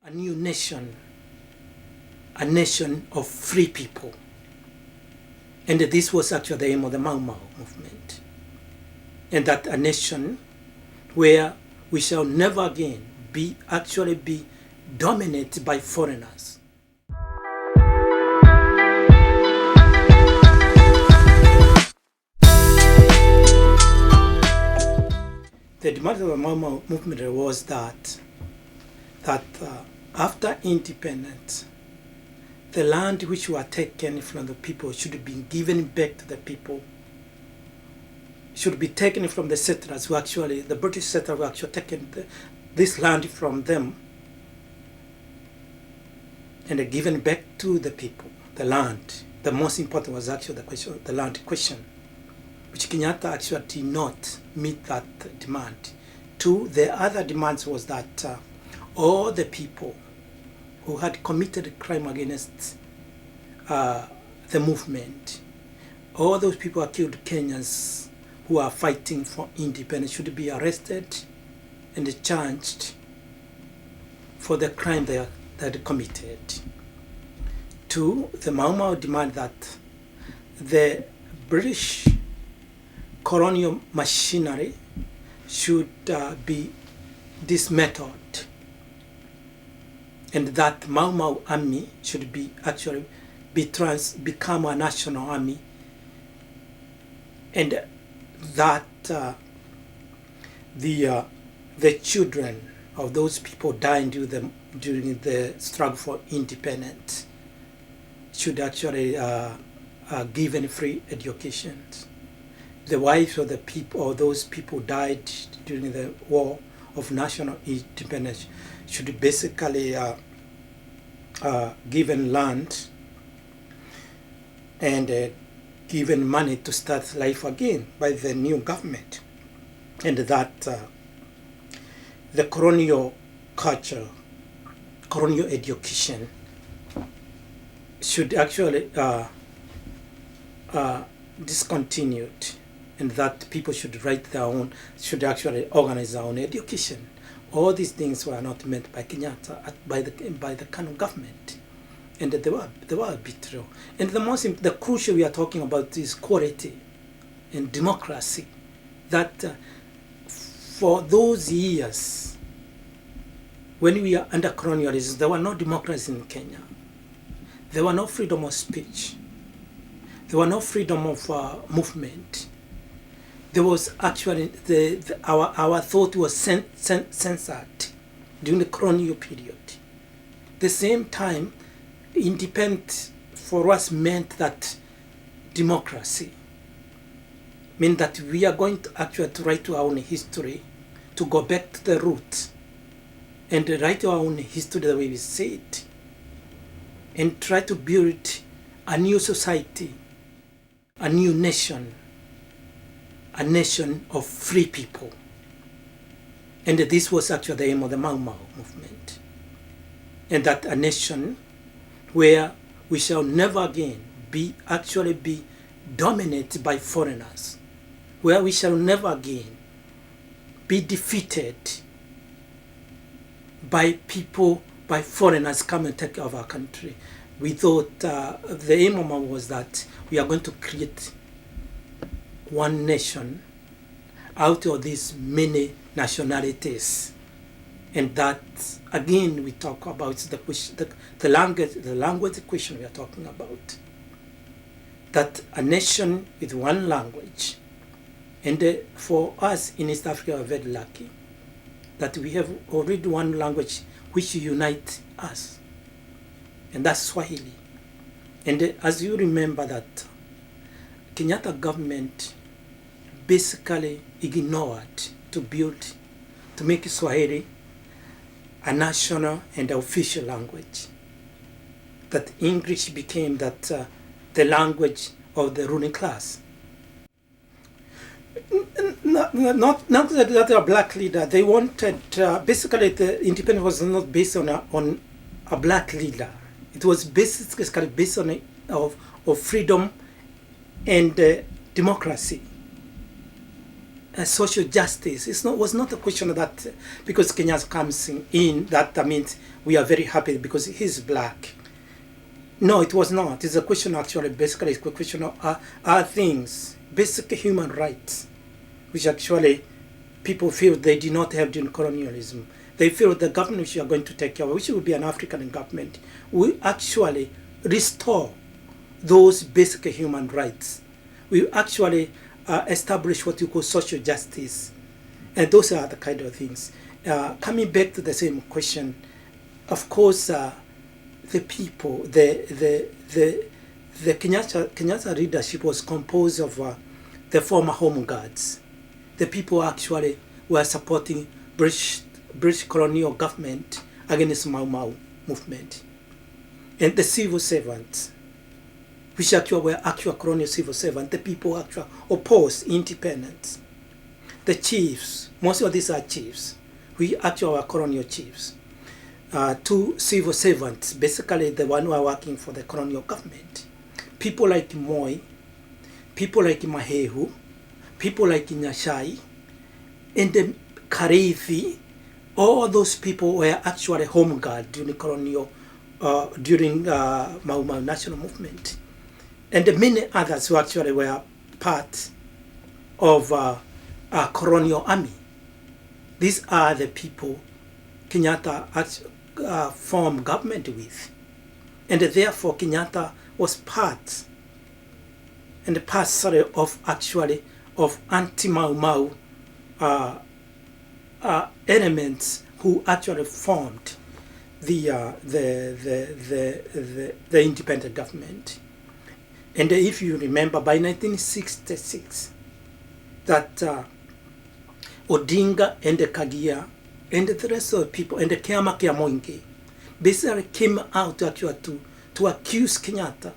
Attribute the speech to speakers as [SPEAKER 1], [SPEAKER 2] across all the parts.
[SPEAKER 1] a new nation, a nation of free people. And this was actually the aim of the Mau Mau movement. And that a nation where we shall never again be dominated by foreigners. The demand of the Mau Mau movement was that after independence, the land which were taken from the people should be given back to the people, should be taken from the settlers who actually, the British settlers who actually taken this land from them and given back to the people, the land. The most important was actually the question, the land question, which Kenyatta actually did not meet that demand. Two, the other demands was that all the people who had committed crime against the movement, all those people who killed Kenyans who are fighting for independence should be arrested and charged for the crime they had committed. Two, the Mau Mau demand that the British colonial machinery should be dismantled, and that Mau Mau army should be become a national army, and that the children of those people dying during the struggle for independence should actually given free education. The wives of the people, or those people died during the war of national independence, should basically given land and given money to start life again by the new government, and that the colonial culture, colonial education should actually discontinued, and that people should write their own, should actually organize their own education. All these things were not meant by Kenyatta, by the Kanu government, and they were betrayal. And the crucial we are talking about is quality and democracy. That for those years, when we are under colonialism, there were no democracy in Kenya. There were no freedom of speech. There were no freedom of movement. There was actually our thought was censored during the colonial period. The same time, independence for us meant that democracy meant that we are going to actually to write our own history, to go back to the roots and write our own history the way we see it, and try to build a new society, a new nation, a nation of free people. And this was actually the aim of the Mau Mau movement. And that a nation where we shall never again be dominated by foreigners, where we shall never again be defeated by people, by foreigners come and take over our country. We thought the aim of Mau was that we are going to create one nation out of these many nationalities, and that again we talk about the language question we are talking about. That a nation with one language, and for us in East Africa we are very lucky that we have already one language which unites us, and that's Swahili. And as you remember that Kenyatta government basically ignored to make Swahili a national and official language. That English became the language of the ruling class. Not that they are black leader. They wanted basically the independence was not based on a black leader. It was basically based on of freedom and democracy. social justice. Was not a question of that because Kenyans comes in that means we are very happy because he's black. No, it was not. It's a question actually, basically it's a question of are things, basic human rights, which actually people feel they did not have during colonialism. They feel the government which you are going to take care of, which will be an African government, will actually restore those basic human rights. We actually establish what you call social justice. And those are the kind of things. Coming back to the same question, of course, the people, the Kenyatta leadership was composed of the former Home Guards. The people actually were supporting British colonial government against Mau Mau movement. And the civil servants, which actually were actual colonial civil servants, the people actually opposed independence. The chiefs, most of these are chiefs, we actually are colonial chiefs. Two civil servants, basically the one who are working for the colonial government. People like Moi, people like Mahehu, people like Nyashai, and the Karithi, all those people were actually home guard during colonial, during Mau Mau national movement. And many others who actually were part of a colonial army. These are the people Kenyatta formed government with. And therefore Kenyatta was part and parcel of actually of anti-Mau Mau elements who actually formed the independent government. And if you remember, by 1966, that Odinga and Kagia and the rest of the people and the Kiama Kya Muingi basically came out actually to accuse Kenyatta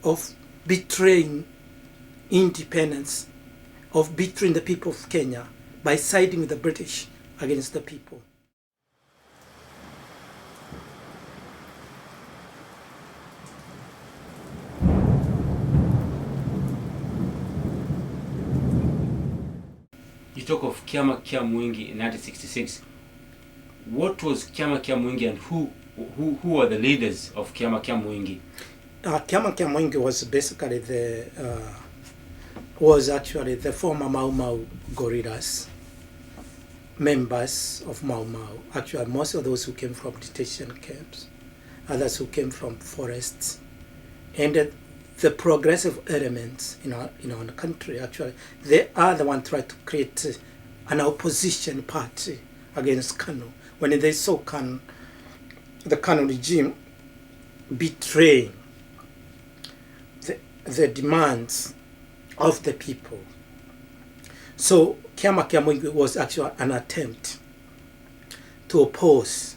[SPEAKER 1] of betraying independence, of betraying the people of Kenya by siding with the British against the people.
[SPEAKER 2] You talk of Kiama Kya Muingi in 1966. What was Kiama Kya Muingi and who were the leaders of Kiama Kya Muingi?
[SPEAKER 1] Kiama Kya Muingi was basically was actually the former Mau Mau guerrillas, members of Mau Mau. Actually, most of those who came from detention camps, others who came from forests, and the progressive elements in our country. Actually, they are the one trying to create an opposition party against Kanu. When they saw Kanu, the Kanu regime betraying the demands of the people. So Kiama Kya Muingi was actually an attempt to oppose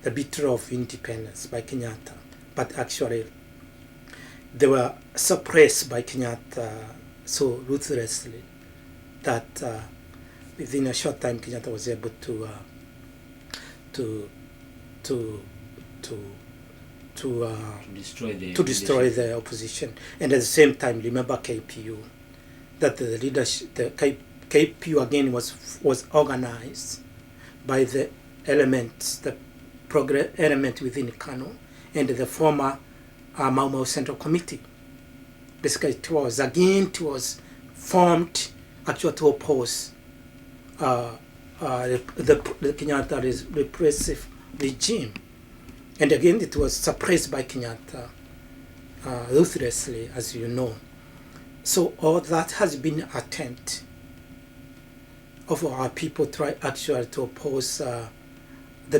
[SPEAKER 1] the betrayal of independence by Kenyatta, but actually they were suppressed by Kenyatta so ruthlessly that within a short time Kenyatta was able to destroy the opposition. And at the same time, remember KPU, that the leadership, the KPU again was organized by the elements, the progress element within Kano and the former Mau Mau Central Committee. Basically, it was formed actually to oppose the Kenyatta repressive regime. And again, it was suppressed by Kenyatta ruthlessly, as you know. So all that has been an attempt of our people try actually to oppose the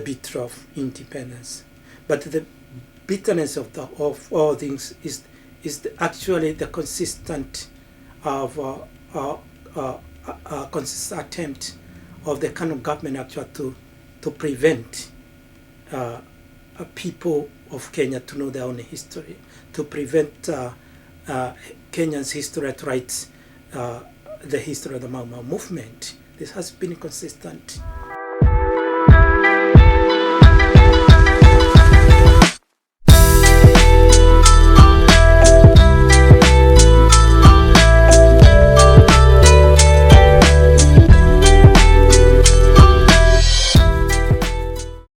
[SPEAKER 1] betrayal of independence. But the bitterness of all things is actually the consistent consistent attempt of the Kanu government actually to prevent people of Kenya to know their own history, to prevent Kenyans' history to write the history of the Mau Mau movement. This has been consistent.